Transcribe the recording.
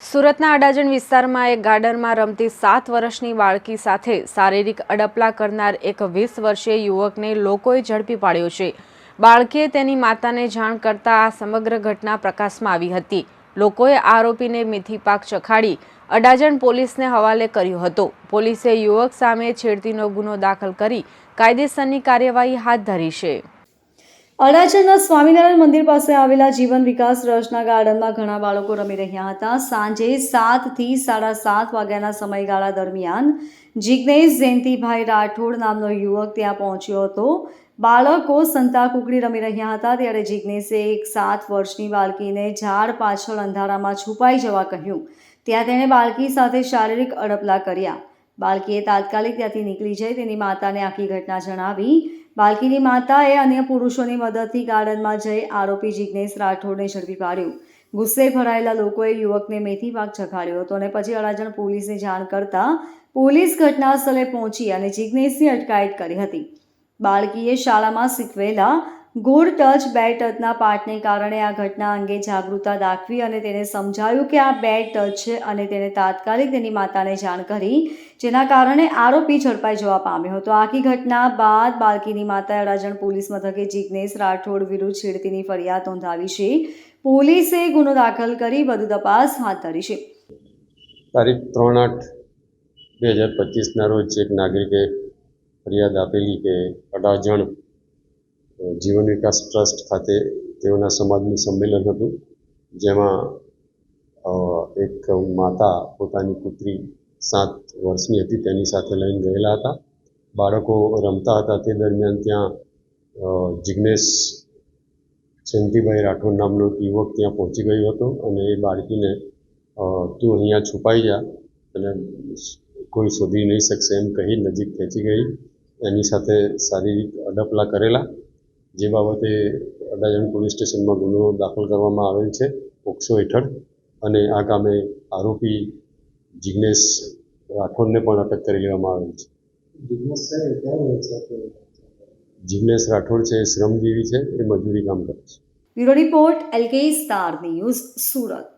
સુરતના અડાજણ વિસ્તારમાં એક ગાર્ડનમાં રમતી 7 વર્ષની બાળકી સાથે શારીરિક અડપલા કરનાર એક 20 વર્ષીય યુવકને લોકોએ ઝડપી પાડ્યો છે। બાળકીએ તેની માતાને જાણ કરતા આ સમગ્ર ઘટના પ્રકાશમાં આવી હતી। લોકોએ આરોપીને મેથી પાક ચખાડી અડાજણ પોલીસને હવાલે કર્યો હતો। પોલીસે યુવક સામે છેડતીનો ગુનો દાખલ કરી કાયદેસરની કાર્યવાહી હાથ ધરી છે। અડાજણના સ્વામિનારાયણ મંદિર પાસે આવેલા જીવન વિકાસ ટ્રસ્ટના ગાર્ડનમાં ઘણા બાળકો રમી રહ્યા હતા। સાંજે 7 થી 7:30 વાગ્યાના સમયગાળા દરમિયાન જિગ્નેશ જયંતિભાઈ રાઠોડ નામનો યુવક ત્યાં પહોંચ્યો હતો। બાળકો સંતાકુકડી રમી રહ્યા હતા ત્યારે જિગ્નેશે એક 7 વર્ષની બાળકીને ઝાડ પાછળ અંધારામાં છુપાઈ જવા કહ્યું। ત્યાં તેણે બાળકી સાથે શારીરિક અડપલા કર્યા। બાળકીએ તાત્કાલિક ત્યાંથી નીકળી જઈ તેની માતાને આખી ઘટના જણાવી। બાળકીની માતાએ અન્ય પુરુષોની મદદથી ગાર્ડનમાં જઈ આરોપી જિગ્નેશ રાઠોડને ઝડપી પાડ્યો। ગુસ્સે ભરાયેલા લોકોએ યુવકને મેથી પાક ચખાડ્યો હતો અને પછી અડાજણ પોલીસને જાણ કરતા પોલીસ ઘટના સ્થળે પહોંચી અને જિગ્નેશની અટકાયત કરી હતી। બાળકીએ શાળામાં શીખવેલા ગુડ ટચ બેડ ટચના પાઠને કારણે આ ઘટના અંગે જાગૃતતા દાખવી અને તેને સમજાયું કે આ બેડ ટચ છે અને તેણે તાત્કાલિક તેની માતાને જાણ કરી, જેના કારણે આરોપી ઝડપાઈ જવા પામ્યો હતો। આખી ઘટના બાદ બાળકીની માતાએ અડાજણ પોલીસ મથકે જિગ્નેશ રાઠોડ વિરુદ્ધ છેડતીની ફરિયાદ નોંધાવી છે। પોલીસે ગુનો દાખલ કરી વધુ તપાસ હાથ ધરી છે। તારીખ 3/8/2025ના રોજ એક નાગરિકે ફરિયાદ આપેલી કે અડાજણ જીવન વિકાસ ટ્રસ્ટ ખાતે તેઓના સમાજનું સંમેલન હતું, જેમાં એક માતા પોતાની પુત્રી 7 વર્ષની હતી તેની સાથે લઈને ગયેલા હતા। બાળકો રમતા હતા તે દરમિયાન ત્યાં જિગ્નેશ જયંતિભાઈ રાઠોડ નામનો યુવક ત્યાં પહોંચી ગયો હતો અને એ બાળકીને તું અહીંયા છુપાઈ જા અને કોઈ શોધી નહીં શકશે એમ કહી નજીક ખેંચી ગઈ। એની સાથે શારીરિક અડપલા કરેલા, જે બાબતે અડાજણ પોલીસ સ્ટેશનમાં ગુનો દાખલ કરવામાં આવેલ છે પોક્સો હેઠળ અને આ કામે આરોપી જિગ્નેશ રાઠોડને પણ અટક કરી લેવામાં આવેલ છે। જિગ્નેશ રાઠોડ છે એ શ્રમજીવી છે, એ મજૂરી કામ કરે છે। Bureau report LK star news, Surat.